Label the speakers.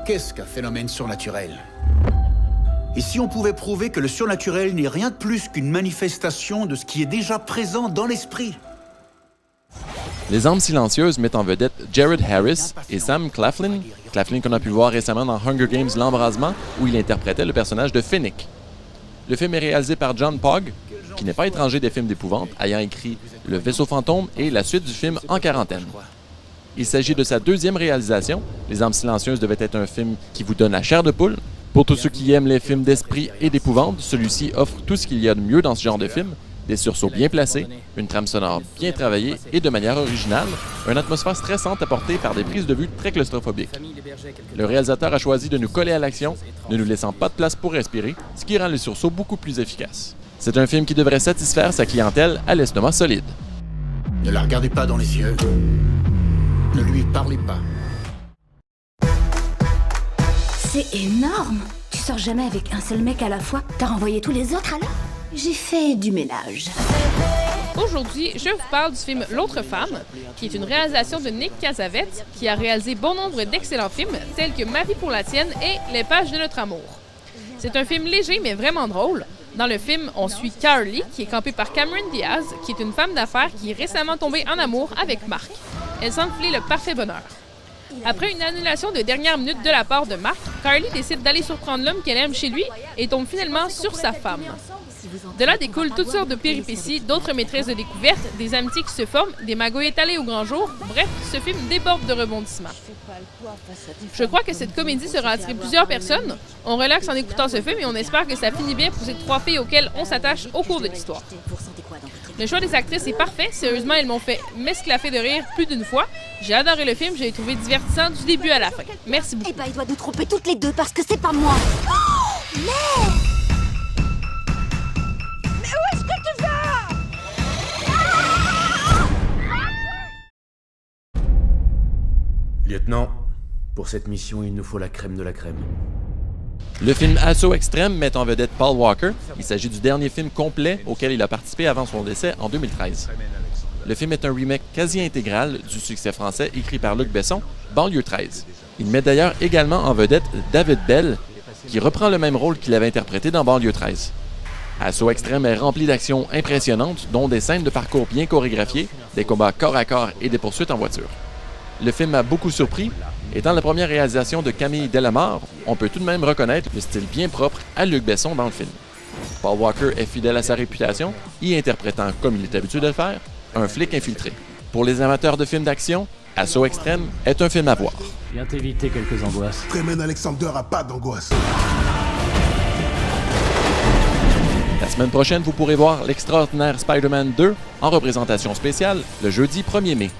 Speaker 1: Qu'est-ce qu'un phénomène surnaturel? Et si on pouvait prouver que le surnaturel n'est rien de plus qu'une manifestation de ce qui est déjà présent dans l'esprit?
Speaker 2: Les Âmes silencieuses mettent en vedette Jared Harris et Sam Claflin. Claflin qu'on a pu voir récemment dans Hunger Games: L'Embrasement, où il interprétait le personnage de Fennec. Le film est réalisé par John Pogg, qui n'est pas étranger des films d'épouvante, ayant écrit Le Vaisseau fantôme et la suite du film En quarantaine. Il s'agit de sa deuxième réalisation. Les Âmes silencieuses devait être un film qui vous donne la chair de poule. Pour tous ceux qui aiment les films d'esprit et d'épouvante, celui-ci offre tout ce qu'il y a de mieux dans ce genre de film. Des sursauts bien placés, une trame sonore bien travaillée et de manière originale, une atmosphère stressante apportée par des prises de vue très claustrophobiques. Le réalisateur a choisi de nous coller à l'action, ne nous laissant pas de place pour respirer, ce qui rend les sursauts beaucoup plus efficaces. C'est un film qui devrait satisfaire sa clientèle à l'estomac solide.
Speaker 1: Ne la regardez pas dans les yeux. Ne lui parlez pas.
Speaker 3: C'est énorme! Tu sors jamais avec un seul mec à la fois? T'as renvoyé tous les autres alors? J'ai fait du ménage.
Speaker 4: Aujourd'hui, je vous parle du film L'autre femme, qui est une réalisation de Nick Cassavetes, qui a réalisé bon nombre d'excellents films, tels que Ma vie pour la tienne et Les pages de notre amour. C'est un film léger mais vraiment drôle. Dans le film, on suit Carly, qui est campée par Cameron Diaz, qui est une femme d'affaires qui est récemment tombée en amour avec Mark. Elle semble filer le parfait bonheur. Après une annulation de dernière minute de la part de Mark, Carly décide d'aller surprendre l'homme qu'elle aime chez lui et tombe finalement sur sa femme. De là découlent toutes sortes de péripéties, d'autres maîtresses de découverte, des amitiés qui se forment, des magouilles étalées au grand jour. Bref, ce film déborde de rebondissements. Je crois que cette comédie sera attirer plusieurs personnes. On relaxe en écoutant ce film et on espère que ça finit bien pour ces trois filles auxquelles on s'attache au cours de l'histoire. Le choix des actrices est parfait. Sérieusement, elles m'ont fait m'esclaffer de rire plus d'une fois. J'ai adoré le film, j'ai trouvé divertissant du début à la fin. Merci beaucoup.
Speaker 3: Eh ben, il doit nous tromper toutes les deux parce que c'est pas moi. Oh, merde! Mais où est-ce que tu vas?
Speaker 5: Lieutenant, pour cette mission, il nous faut la crème de la crème.
Speaker 2: Le film Assaut extrême met en vedette Paul Walker. Il s'agit du dernier film complet auquel il a participé avant son décès en 2013. Le film est un remake quasi intégral du succès français écrit par Luc Besson, Banlieue 13. Il met d'ailleurs également en vedette David Bell, qui reprend le même rôle qu'il avait interprété dans Banlieue 13. Assaut extrême est rempli d'actions impressionnantes, dont des scènes de parcours bien chorégraphiées, des combats corps à corps et des poursuites en voiture. Le film m'a beaucoup surpris. Étant la première réalisation de Camille Delamare, on peut tout de même reconnaître le style bien propre à Luc Besson dans le film. Paul Walker est fidèle à sa réputation, y interprétant, comme il est habitué de le faire, un flic infiltré. Pour les amateurs de films d'action, Assaut extrême est un film à voir.
Speaker 6: Viens t'éviter quelques angoisses.
Speaker 7: Freeman Alexander a pas d'angoisse.
Speaker 2: La semaine prochaine, vous pourrez voir l'extraordinaire Spider-Man 2 en représentation spéciale le jeudi 1er mai.